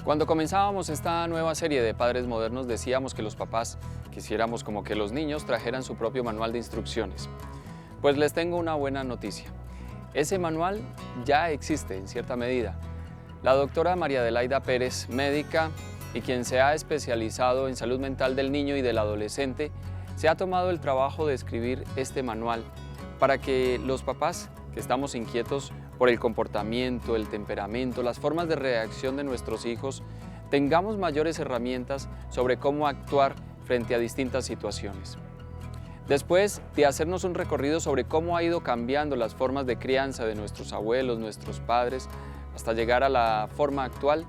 Cuando comenzábamos esta nueva serie de Padres Modernos decíamos que los papás quisiéramos como que los niños trajeran su propio manual de instrucciones. Pues les tengo una buena noticia. Ese manual ya existe en cierta medida. La doctora María Adelaida Pérez, médica y quien se ha especializado en salud mental del niño y del adolescente, se ha tomado el trabajo de escribir este manual para que los papás que estamos inquietos por el comportamiento, el temperamento, las formas de reacción de nuestros hijos, tengamos mayores herramientas sobre cómo actuar frente a distintas situaciones. Después de hacernos un recorrido sobre cómo ha ido cambiando las formas de crianza de nuestros abuelos, nuestros padres, hasta llegar a la forma actual,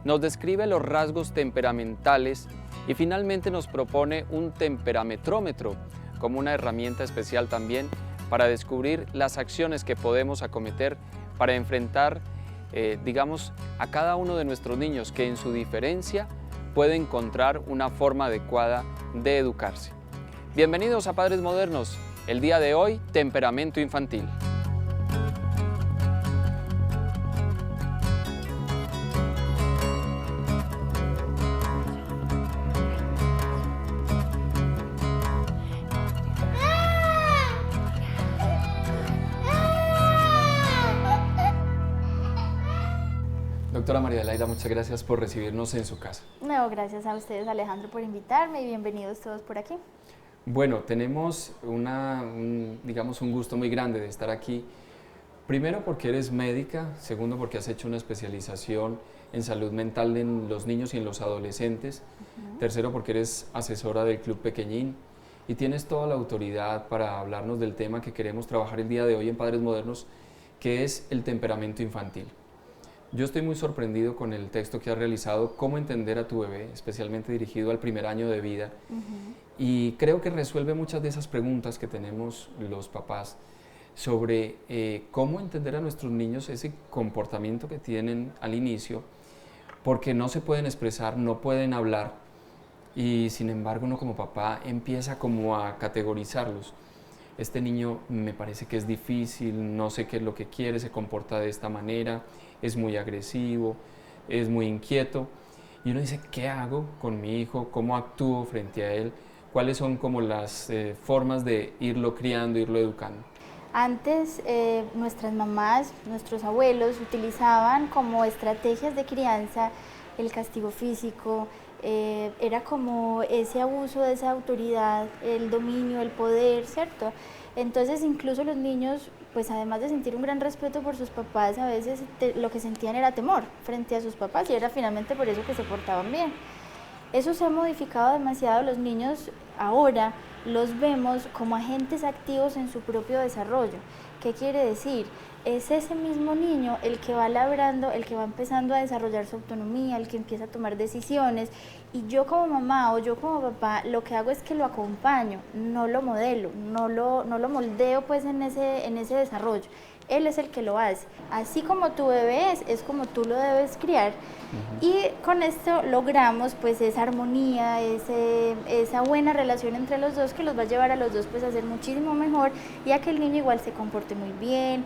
nos describe los rasgos temperamentales y finalmente nos propone un temperametrómetro como una herramienta especial también para descubrir las acciones que podemos acometer para enfrentar, a cada uno de nuestros niños que en su diferencia puede encontrar una forma adecuada de educarse. Bienvenidos a Padres Modernos. El día de hoy, temperamento infantil. Doctora María Adelaida, muchas gracias por recibirnos en su casa. No, gracias a ustedes, Alejandro, por invitarme y bienvenidos todos por aquí. Bueno, tenemos un gusto muy grande de estar aquí. Primero porque eres médica, segundo porque has hecho una especialización en salud mental en los niños y en los adolescentes, tercero porque eres asesora del Club Pequeñín y tienes toda la autoridad para hablarnos del tema que queremos trabajar el día de hoy en Padres Modernos, que es el temperamento infantil. Yo estoy muy sorprendido con el texto que has realizado, Cómo entender a tu bebé, especialmente dirigido al primer año de vida. Y creo que resuelve muchas de esas preguntas que tenemos los papás sobre cómo entender a nuestros niños ese comportamiento que tienen al inicio, porque no se pueden expresar, no pueden hablar, y sin embargo uno como papá empieza como a categorizarlos. Este niño me parece que es difícil, no sé qué es lo que quiere, se comporta de esta manera, es muy agresivo, es muy inquieto. Y uno dice, ¿qué hago con mi hijo? ¿Cómo actúo frente a él? ¿Cuáles son como las formas de irlo criando, irlo educando? Antes nuestras mamás, nuestros abuelos utilizaban como estrategias de crianza el castigo físico, era como ese abuso de esa autoridad, el dominio, el poder, ¿cierto? Entonces incluso los niños, pues además de sentir un gran respeto por sus papás, a veces lo que sentían era temor frente a sus papás y era finalmente por eso que se portaban bien. Eso se ha modificado demasiado, los niños ahora los vemos como agentes activos en su propio desarrollo. ¿Qué quiere decir? Es ese mismo niño el que va labrando, el que va empezando a desarrollar su autonomía, el que empieza a tomar decisiones, y yo como mamá o yo como papá lo que hago es que lo acompaño, no lo modelo, no lo moldeo pues en ese desarrollo. Él es el que lo hace. Así como tu bebé es como tú lo debes criar. Y con esto logramos pues esa armonía, esa buena relación entre los dos que los va a llevar a los dos pues a ser muchísimo mejor y a que el niño igual se comporte muy bien,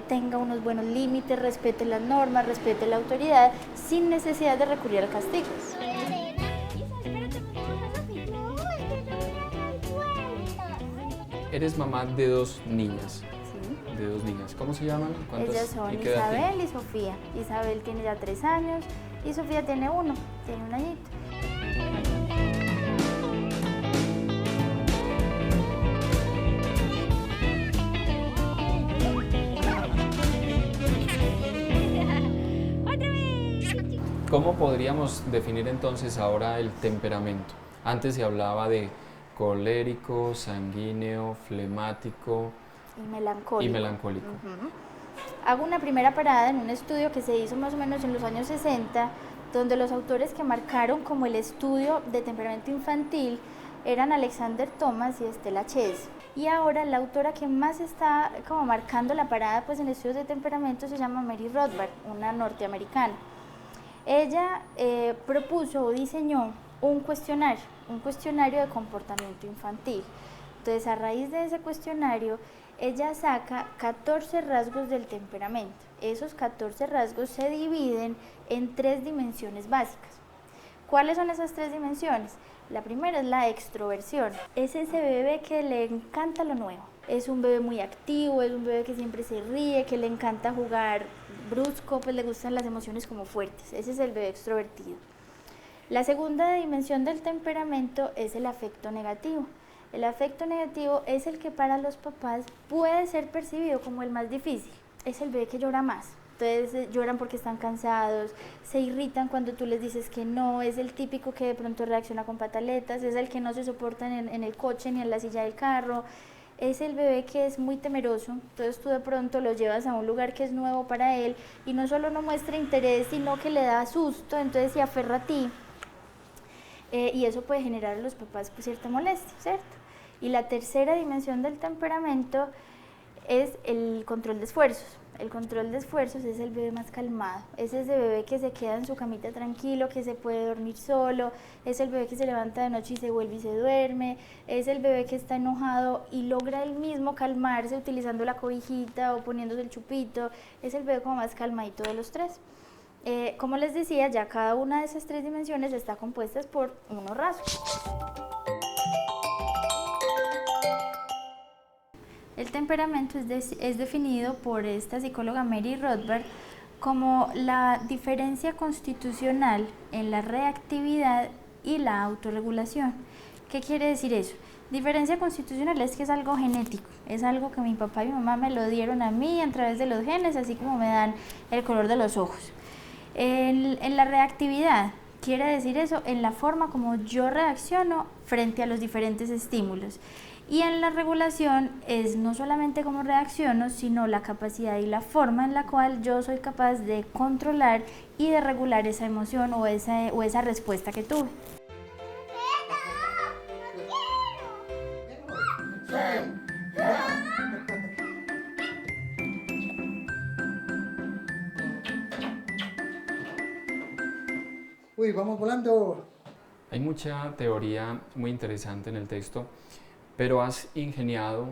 tenga unos buenos límites, respete las normas, respete la autoridad, sin necesidad de recurrir al castigo. Eres mamá de dos niñas. De dos niñas. ¿Cómo se llaman? Ellas son Isabel y Sofía. Isabel tiene ya 3 años y Sofía tiene un añito. ¿Cómo podríamos definir entonces ahora el temperamento? Antes se hablaba de colérico, sanguíneo, flemático y melancólico. Hago una primera parada en un estudio que se hizo más o menos en los años 60, donde los autores que marcaron como el estudio de temperamento infantil eran Alexander Thomas y Stella Chase. Y ahora la autora que más está como marcando la parada pues en estudios de temperamento se llama Mary Rothbard, una norteamericana. Ella propuso o diseñó un cuestionario de comportamiento infantil. Entonces, a raíz de ese cuestionario, ella saca 14 rasgos del temperamento. Esos 14 rasgos se dividen en 3 dimensiones básicas. ¿Cuáles son esas 3 dimensiones? La primera es la extroversión. Es ese bebé que le encanta lo nuevo. Es un bebé muy activo, es un bebé que siempre se ríe, que le encanta jugar brusco, pues le gustan las emociones como fuertes. Ese es el bebé extrovertido. La segunda dimensión del temperamento es el afecto negativo. El afecto negativo es el que para los papás puede ser percibido como el más difícil. Es el bebé que llora más. Entonces lloran porque están cansados, se irritan cuando tú les dices que no, es el típico que de pronto reacciona con pataletas, es el que no se soporta en el coche ni en la silla del carro, es el bebé que es muy temeroso, entonces tú de pronto lo llevas a un lugar que es nuevo para él y no solo no muestra interés, sino que le da susto, entonces se aferra a ti. Y eso puede generar a los papás pues, cierta molestia, ¿cierto? Y la tercera dimensión del temperamento es el control de esfuerzos. El control de esfuerzos es el bebé más calmado, es ese bebé que se queda en su camita tranquilo, que se puede dormir solo, es el bebé que se levanta de noche y se vuelve y se duerme, es el bebé que está enojado y logra él mismo calmarse utilizando la cobijita o poniéndose el chupito, es el bebé como más calmadito de los 3. Como les decía, ya cada una de esas 3 dimensiones está compuesta por unos rasgos. El temperamento es definido por esta psicóloga Mary Rothbard como la diferencia constitucional en la reactividad y la autorregulación. ¿Qué quiere decir eso? Diferencia constitucional es que es algo genético, es algo que mi papá y mi mamá me lo dieron a mí a través de los genes, así como me dan el color de los ojos. En la reactividad, quiere decir eso, en la forma como yo reacciono frente a los diferentes estímulos. Y en la regulación es no solamente cómo reacciono, sino la capacidad y la forma en la cual yo soy capaz de controlar y de regular esa emoción o esa respuesta que tuve. Uy, vamos volando. Hay mucha teoría muy interesante en el texto, pero has ingeniado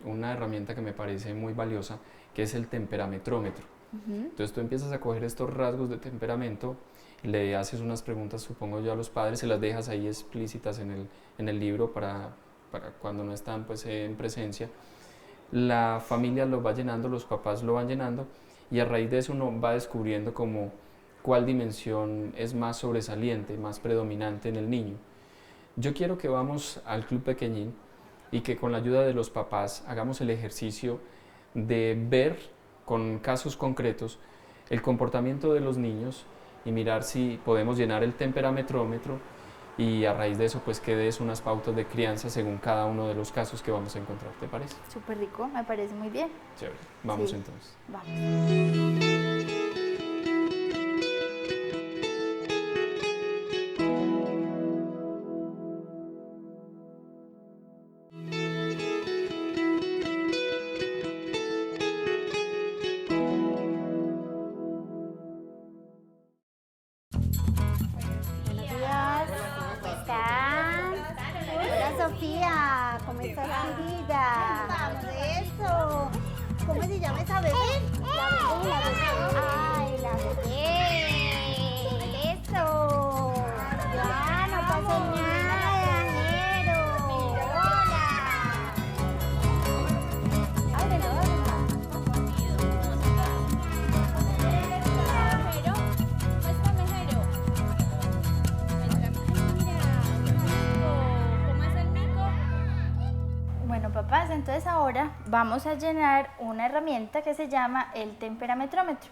una herramienta que me parece muy valiosa, que es el temperametrómetro. Entonces tú empiezas a coger estos rasgos de temperamento, le haces unas preguntas, supongo yo, a los padres, se las dejas ahí explícitas en el libro para cuando no están pues, en presencia. La familia lo va llenando, los papás lo van llenando, y a raíz de eso uno va descubriendo como cuál dimensión es más sobresaliente, más predominante en el niño. Yo quiero que vamos al Club Pequeñín y que con la ayuda de los papás hagamos el ejercicio de ver con casos concretos el comportamiento de los niños y mirar si podemos llenar el temperametrómetro y a raíz de eso pues que des unas pautas de crianza según cada uno de los casos que vamos a encontrar, ¿te parece? Súper rico, me parece muy bien. Chévere, vamos Sí. entonces. Vamos. Buenos días, ¿cómo están? Hola Sofía, ¿cómo estás querida? Vamos de eso. ¿Cómo se llama esa bebé? La bebé. Ay, la bebé. Eso. Ya, no pasa nada, Nero. Hola. Ábrelo. Bueno, papás, entonces ahora vamos a llenar una herramienta que se llama el temperametrómetro.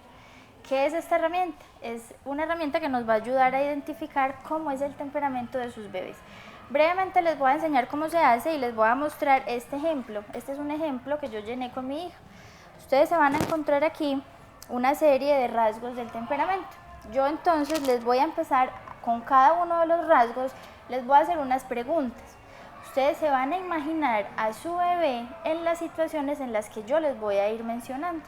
¿Qué es esta herramienta? Es una herramienta que nos va a ayudar a identificar cómo es el temperamento de sus bebés. Brevemente les voy a enseñar cómo se hace y les voy a mostrar este ejemplo. Este es un ejemplo que yo llené con mi hija. Ustedes se van a encontrar aquí una serie de rasgos del temperamento. Yo entonces les voy a empezar con cada uno de los rasgos, les voy a hacer unas preguntas. Ustedes se van a imaginar a su bebé en las situaciones en las que yo les voy a ir mencionando.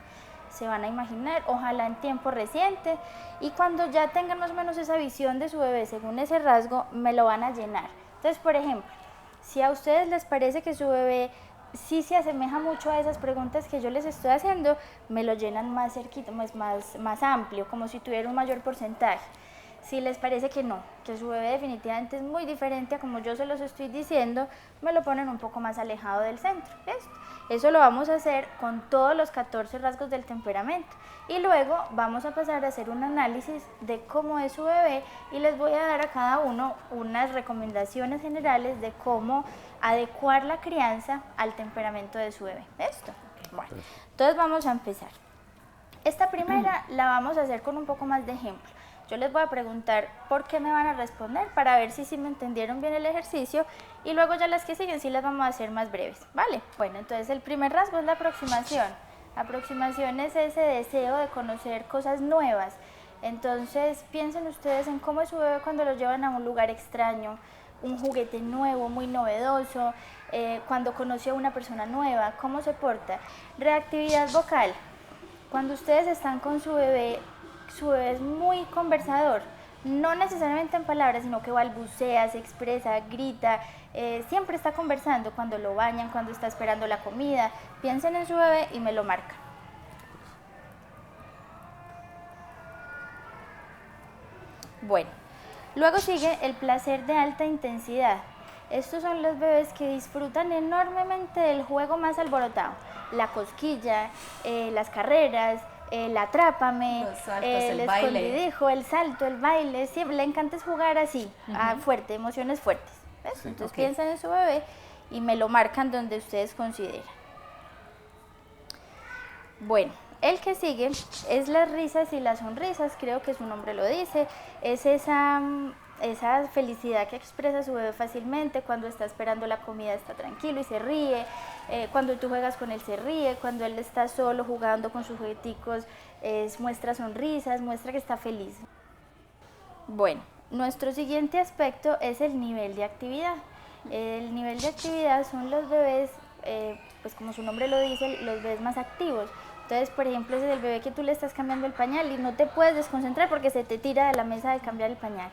Se van a imaginar, ojalá en tiempo reciente, y cuando ya tengan más o menos esa visión de su bebé según ese rasgo, me lo van a llenar. Entonces, por ejemplo, si a ustedes les parece que su bebé sí se asemeja mucho a esas preguntas que yo les estoy haciendo, me lo llenan más cerquita, más amplio, como si tuviera un mayor porcentaje. Si les parece que no, que su bebé definitivamente es muy diferente a como yo se los estoy diciendo, me lo ponen un poco más alejado del centro. ¿Listo? Eso lo vamos a hacer con todos los 14 rasgos del temperamento. Y luego vamos a pasar a hacer un análisis de cómo es su bebé y les voy a dar a cada uno unas recomendaciones generales de cómo adecuar la crianza al temperamento de su bebé. ¿Listo? Bueno, entonces vamos a empezar. Esta primera la vamos a hacer con un poco más de ejemplo. Yo les voy a preguntar por qué me van a responder para ver si me entendieron bien el ejercicio y luego ya las que siguen sí las vamos a hacer más breves, ¿vale? Bueno, entonces el primer rasgo es la aproximación. La aproximación es ese deseo de conocer cosas nuevas. Entonces piensen ustedes en cómo es su bebé cuando lo llevan a un lugar extraño, un juguete nuevo, muy novedoso, cuando conoce a una persona nueva, cómo se porta. Reactividad vocal. Cuando ustedes están con su bebé es muy conversador, no necesariamente en palabras, sino que balbucea, se expresa, grita, siempre está conversando cuando lo bañan, cuando está esperando la comida. Piensen en su bebé y me lo marcan. Bueno, luego sigue el placer de alta intensidad. Estos son los bebés que disfrutan enormemente del juego más alborotado, la cosquilla, las carreras, el atrápame, los saltos, el escondidijo, el salto, el baile, siempre le encanta jugar así, fuerte, emociones fuertes. ¿Ves? Sí, entonces piensan en su bebé y me lo marcan donde ustedes consideran. Bueno, el que sigue es las risas y las sonrisas, creo que su nombre lo dice, es esa felicidad que expresa su bebé fácilmente, cuando está esperando la comida está tranquilo y se ríe, cuando tú juegas con él se ríe, cuando él está solo jugando con sus jugueticos muestra sonrisas, muestra que está feliz. Bueno, nuestro siguiente aspecto es el nivel de actividad. El nivel de actividad son los bebés, pues como su nombre lo dice, los bebés más activos. Entonces, por ejemplo, ese es el bebé que tú le estás cambiando el pañal y no te puedes desconcentrar porque se te tira de la mesa de cambiar el pañal.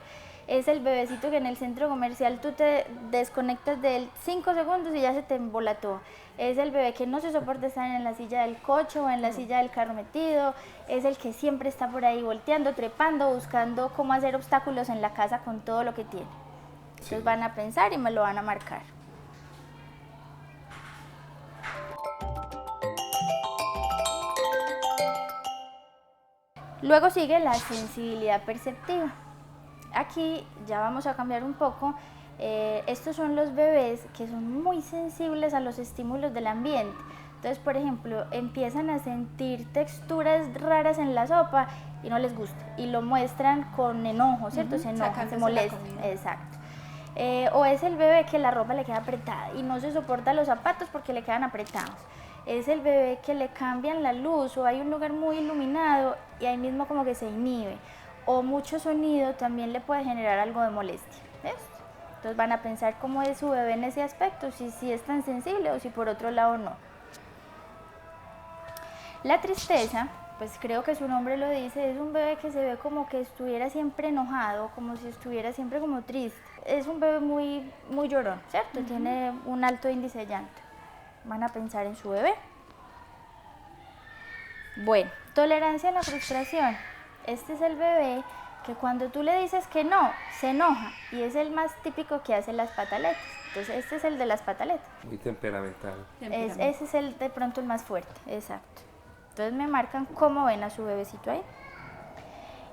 Es el bebecito que en el centro comercial tú te desconectas de él 5 segundos y ya se te embolató. Es el bebé que no se soporta estar en la silla del coche o en la silla del carro metido. Es el que siempre está por ahí volteando, trepando, buscando cómo hacer obstáculos en la casa con todo lo que tiene. Entonces van a pensar y me lo van a marcar. Luego sigue la sensibilidad perceptiva. Aquí ya vamos a cambiar un poco. Estos son los bebés que son muy sensibles a los estímulos del ambiente. Entonces, por ejemplo, empiezan a sentir texturas raras en la sopa y no les gusta. Y lo muestran con enojo, ¿cierto? Se enojan, se molestan. Exacto. O es el bebé que la ropa le queda apretada y no se soporta los zapatos porque le quedan apretados. Es el bebé que le cambian la luz o hay un lugar muy iluminado y ahí mismo como que se inhibe. O mucho sonido también le puede generar algo de molestia. ¿Ves? Entonces van a pensar cómo es su bebé en ese aspecto, si es tan sensible o si por otro lado no. La tristeza, pues creo que su nombre lo dice, es un bebé que se ve como que estuviera siempre enojado, como si estuviera siempre como triste. Es un bebé muy, muy llorón, ¿cierto? Tiene un alto índice de llanto. Van a pensar en su bebé. Bueno, tolerancia a la frustración. Este es el bebé que cuando tú le dices que no, se enoja y es el más típico que hace las pataletas. Entonces este es el de las pataletas. Muy temperamental. Ese es de pronto el más fuerte, exacto. Entonces me marcan cómo ven a su bebecito ahí.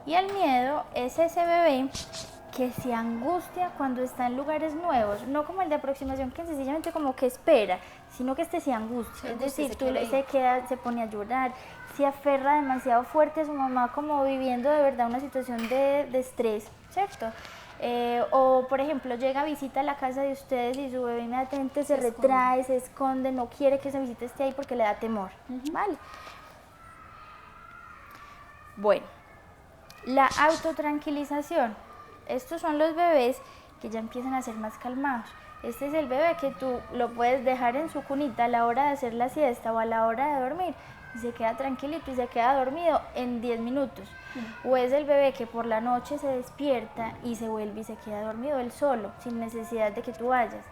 Y el miedo es ese bebé que se angustia cuando está en lugares nuevos, no como el de aproximación que sencillamente como que espera, sino que se angustia, es decir, se pone a llorar, se aferra demasiado fuerte a su mamá como viviendo de verdad una situación de estrés, ¿cierto? O por ejemplo llega a visita a la casa de ustedes y su bebé inmediatamente se retrae, se esconde, no quiere que esa visita esté ahí porque le da temor, ¿vale? Bueno, la autotranquilización. Estos son los bebés que ya empiezan a ser más calmados. Este es el bebé que tú lo puedes dejar en su cunita a la hora de hacer la siesta o a la hora de dormir y se queda tranquilito y se queda dormido en 10 minutos. O es el bebé que por la noche se despierta y se vuelve y se queda dormido él solo, sin necesidad de que tú vayas.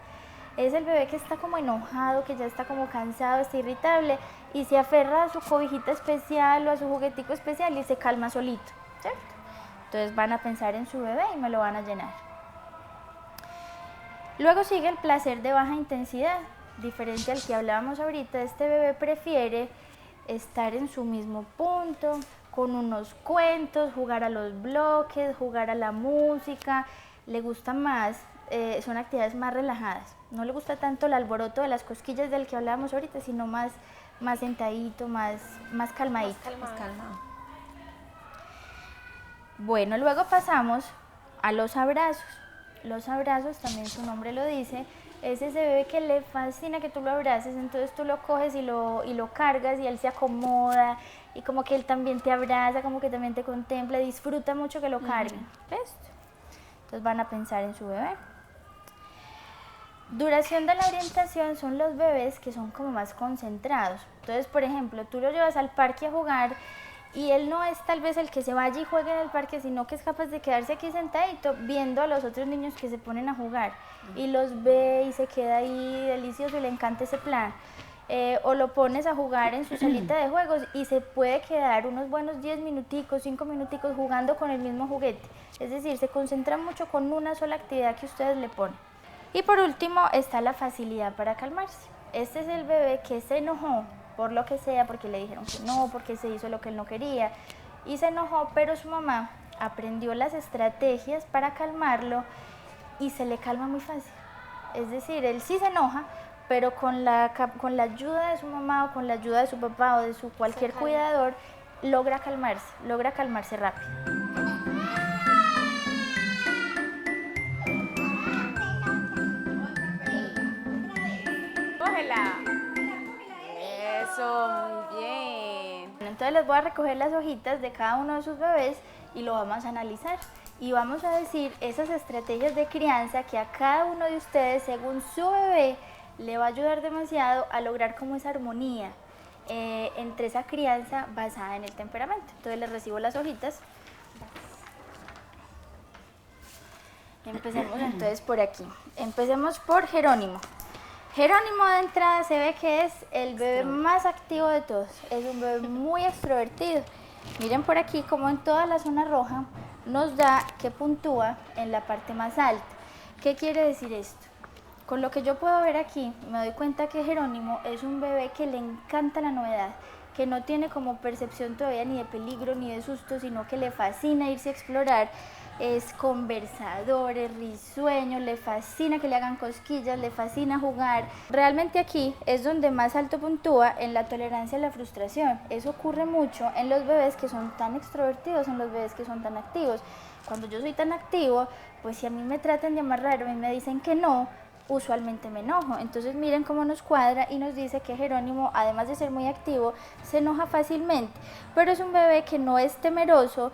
Es el bebé que está como enojado, que ya está como cansado, está irritable y se aferra a su cobijita especial o a su juguetico especial y se calma solito, ¿cierto? Entonces van a pensar en su bebé y me lo van a llenar. Luego sigue el placer de baja intensidad, diferente al que hablábamos ahorita. Este bebé prefiere estar en su mismo punto, con unos cuentos, jugar a los bloques, jugar a la música, le gusta más, son actividades más relajadas. No le gusta tanto el alboroto de las cosquillas del que hablábamos ahorita, sino más sentadito, más calmadito. Más calmado. Bueno, luego pasamos a los abrazos. Los abrazos, también su nombre lo dice, es ese bebé que le fascina que tú lo abraces, entonces tú lo coges y lo cargas y él se acomoda y como que él también te abraza, como que también te contempla, disfruta mucho que lo carguen. ¿Ves? Entonces van a pensar en su bebé. Duración de la orientación son los bebés que son como más concentrados. Entonces, por ejemplo, tú lo llevas al parque a jugar y él no es tal vez el que se vaya y juegue en el parque, sino que es capaz de quedarse aquí sentadito viendo a los otros niños que se ponen a jugar y los ve y se queda ahí delicioso y le encanta ese plan. O lo pones a jugar en su salita de juegos y se puede quedar unos buenos 10 minuticos, 5 minuticos jugando con el mismo juguete. Es decir, se concentra mucho con una sola actividad que ustedes le ponen. Y por último está la facilidad para calmarse. Este es el bebé que se enojó por lo que sea, porque le dijeron que no, porque se hizo lo que él no quería y se enojó, pero su mamá aprendió las estrategias para calmarlo y se le calma muy fácil. Es decir, él sí se enoja, pero con la ayuda de su mamá o con la ayuda de su papá o de su cualquier cuidador, logra calmarse rápido. Cógela. Eso, muy bien. Entonces les voy a recoger las hojitas de cada uno de sus bebés y lo vamos a analizar. Y vamos a decir esas estrategias de crianza que a cada uno de ustedes, según su bebé, le va a ayudar demasiado a lograr como esa armonía entre esa crianza basada en el temperamento. Entonces les recibo las hojitas. Empecemos entonces por aquí. Empecemos por Jerónimo. Jerónimo de entrada se ve que es el bebé más activo de todos. Es un bebé muy extrovertido. Miren por aquí como en toda la zona roja nos da que puntúa en la parte más alta. ¿Qué quiere decir esto? Con lo que yo puedo ver aquí, me doy cuenta que Jerónimo es un bebé que le encanta la novedad, que no tiene como percepción todavía ni de peligro ni de susto, sino que le fascina irse a explorar. Es conversador, es risueño, le fascina que le hagan cosquillas, le fascina jugar. Realmente aquí es donde más alto puntúa en la tolerancia a la frustración. Eso ocurre mucho en los bebés que son tan extrovertidos, en los bebés que son tan activos. Cuando yo soy tan activo, pues si a mí me tratan de amarrar o me dicen que no, usualmente me enojo. Entonces miren cómo nos cuadra y nos dice que Jerónimo, además de ser muy activo, se enoja fácilmente, pero es un bebé que no es temeroso.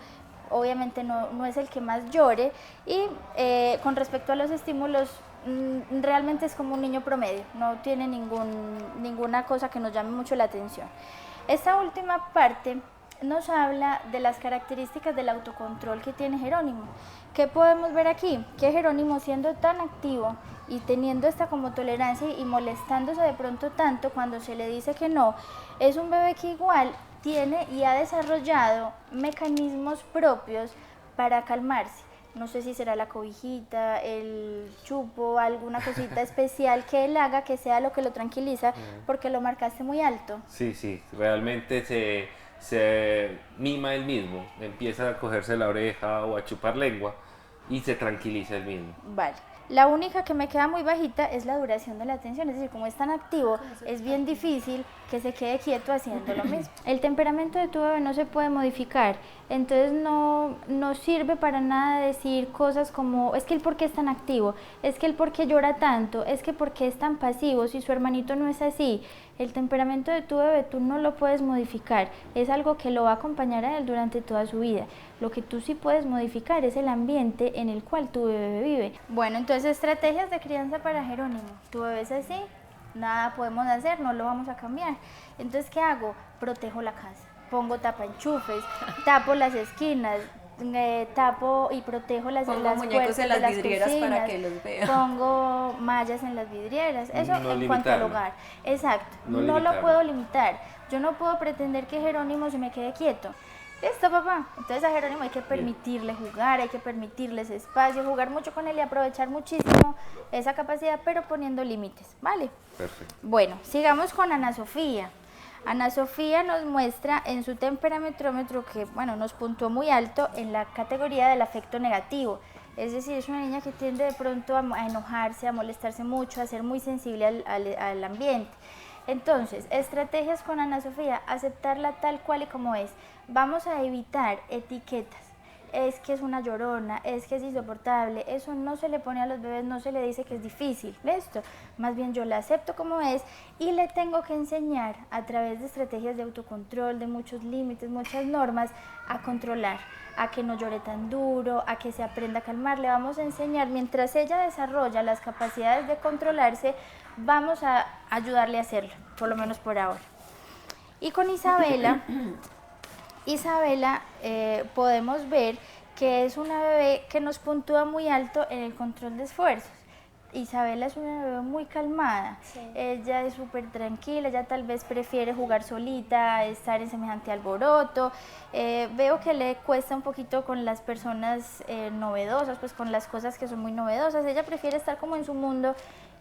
Obviamente no es el que más llore y con respecto a los estímulos realmente es como un niño promedio, no tiene ninguna cosa que nos llame mucho la atención. Esta última parte nos habla de las características del autocontrol que tiene Jerónimo. ¿Qué podemos ver aquí? Que Jerónimo, siendo tan activo y teniendo esta como tolerancia y molestándose de pronto tanto cuando se le dice que no, es un bebé que igual tiene y ha desarrollado mecanismos propios para calmarse. No sé si será la cobijita, el chupo, alguna cosita especial que él haga que sea lo que lo tranquiliza, porque lo marcaste muy alto. Sí, realmente se mima él mismo, empieza a cogerse la oreja o a chupar lengua y se tranquiliza él mismo. Vale. La única que me queda muy bajita es la duración de la atención, es decir, como es tan activo, es bien difícil que se quede quieto haciendo lo mismo. El temperamento de tu bebé no se puede modificar, entonces no sirve para nada decir cosas como, es que el por qué es tan activo, es que el por qué llora tanto, es que por qué es tan pasivo, si su hermanito no es así. El temperamento de tu bebé tú no lo puedes modificar, es algo que lo va a acompañar a él durante toda su vida. Lo que tú sí puedes modificar es el ambiente en el cual tu bebé vive. Bueno, entonces estrategias de crianza para Jerónimo. Tu bebé es así, nada podemos hacer, no lo vamos a cambiar. Entonces, ¿qué hago? Protejo la casa, pongo tapaenchufes, tapo las esquinas, tapo y protejo las Pongo las muñecos puertas en de las las vidrieras para cocinas, que los vea. pongo mallas en las vidrieras, eso No en cuanto al limitarlo. hogar. Exacto, No no lo limitarlo. puedo limitar. Yo no puedo pretender que Jerónimo se me quede quieto. Listo, papá. Entonces a Jerónimo hay que permitirle jugar, hay que permitirle ese espacio, jugar mucho con él y aprovechar muchísimo esa capacidad, pero poniendo límites, ¿vale? Perfecto. Bueno, sigamos con Ana Sofía. Ana Sofía nos muestra en su temperametrómetro que, bueno, nos puntuó muy alto en la categoría del afecto negativo. Es decir, es una niña que tiende de pronto a enojarse, a molestarse mucho, a ser muy sensible al ambiente. Entonces, estrategias con Ana Sofía, aceptarla tal cual y como es. Vamos a evitar etiquetas. Es que es una llorona, es que es insoportable, eso no se le pone a los bebés, no se le dice que es difícil, ¿listo? Más bien yo la acepto como es y le tengo que enseñar a través de estrategias de autocontrol, de muchos límites, muchas normas, a controlar, a que no llore tan duro, a que se aprenda a calmar. Le vamos a enseñar, mientras ella desarrolla las capacidades de controlarse, vamos a ayudarle a hacerlo, por lo menos por ahora. Y con Isabela... podemos ver que es una bebé que nos puntúa muy alto en el control de esfuerzos. Isabela es una bebé muy calmada, ella es súper tranquila, ella tal vez prefiere jugar solita, estar en semejante alboroto. Veo que le cuesta un poquito con las personas novedosas, pues con las cosas que son muy novedosas, ella prefiere estar como en su mundo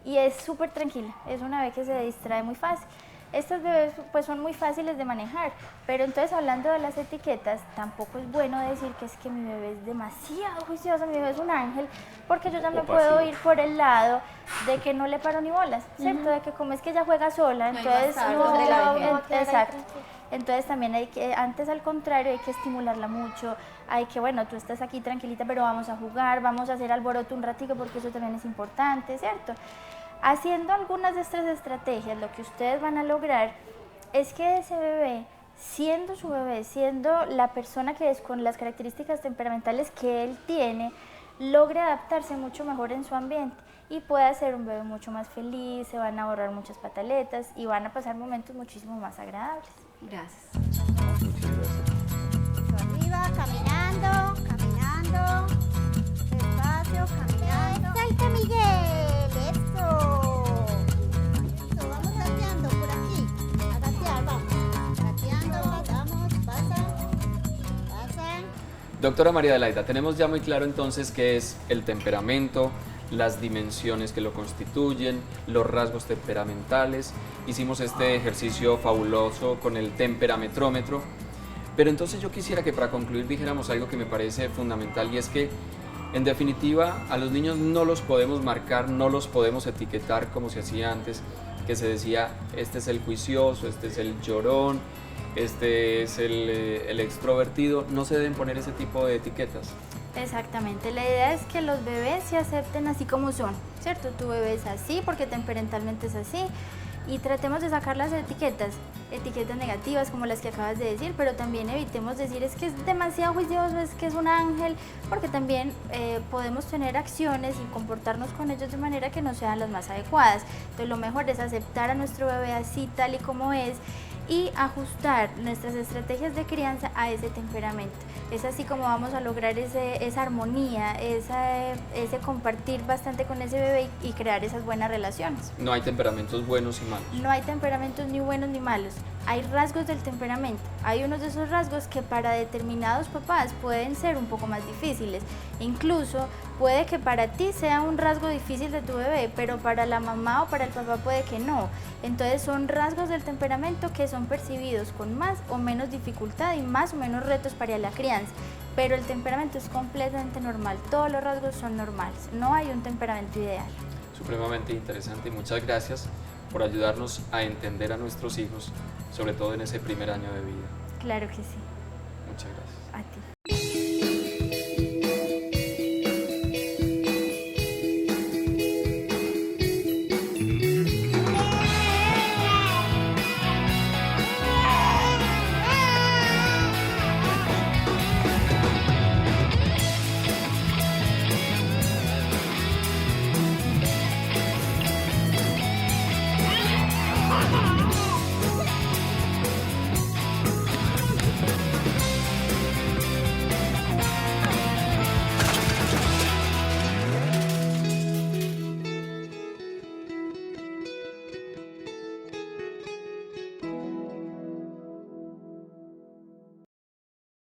y es súper tranquila, es una bebé que se distrae muy fácil. Estos bebés pues son muy fáciles de manejar, pero entonces hablando de las etiquetas, tampoco es bueno decir que es que mi bebé es demasiado juicioso, mi bebé es un ángel, porque yo ya me puedo ir por el lado de que no le paro ni bolas, ¿cierto? De que como es que ella juega sola, entonces exacto. Entonces también hay que, antes al contrario, hay que estimularla mucho, hay que, bueno, tú estás aquí tranquilita, pero vamos a jugar, vamos a hacer alboroto un ratico porque eso también es importante, ¿cierto? Haciendo algunas de estas estrategias, lo que ustedes van a lograr es que ese bebé, siendo su bebé, siendo la persona que es con las características temperamentales que él tiene, logre adaptarse mucho mejor en su ambiente y pueda ser un bebé mucho más feliz, se van a ahorrar muchas pataletas y van a pasar momentos muchísimo más agradables. Gracias. Arriba, caminando, despacio, caminando. ¡Salta, Miguel! ¡Eso! Eso, vamos gateando por aquí. A gatear, vamos. Gateando, vamos, pasa. Doctora María Adelaida, tenemos ya muy claro entonces qué es el temperamento, las dimensiones que lo constituyen, los rasgos temperamentales. Hicimos este ejercicio fabuloso con el temperametrómetro. Pero entonces yo quisiera que para concluir dijéramos algo que me parece fundamental y es que en definitiva a los niños no los podemos marcar, no los podemos etiquetar como se hacía antes, que se decía este es el juicioso, este es el llorón, este es el extrovertido. No se deben poner ese tipo de etiquetas. Exactamente, la idea es que los bebés se acepten así como son, ¿cierto? Tu bebé es así porque temperamentalmente es así y tratemos de sacar las etiquetas negativas como las que acabas de decir, pero también evitemos decir es que es demasiado juicioso, es que es un ángel, porque también podemos tener acciones y comportarnos con ellos de manera que no sean las más adecuadas. Entonces lo mejor es aceptar a nuestro bebé así tal y como es y ajustar nuestras estrategias de crianza a ese temperamento. Es así como vamos a lograr esa armonía, ese compartir bastante con ese bebé y crear esas buenas relaciones. No hay temperamentos buenos y malos. No hay temperamentos ni buenos ni malos, hay rasgos del temperamento. Hay unos de esos rasgos que para determinados papás pueden ser un poco más difíciles. Incluso puede que para ti sea un rasgo difícil de tu bebé, pero para la mamá o para el papá puede que no. Entonces son rasgos del temperamento que son percibidos con más o menos dificultad y más o menos retos para la crianza. Pero el temperamento es completamente normal, todos los rasgos son normales, no hay un temperamento ideal. Supremamente interesante y muchas gracias por ayudarnos a entender a nuestros hijos, sobre todo en ese primer año de vida. Claro que sí. Muchas gracias. A ti.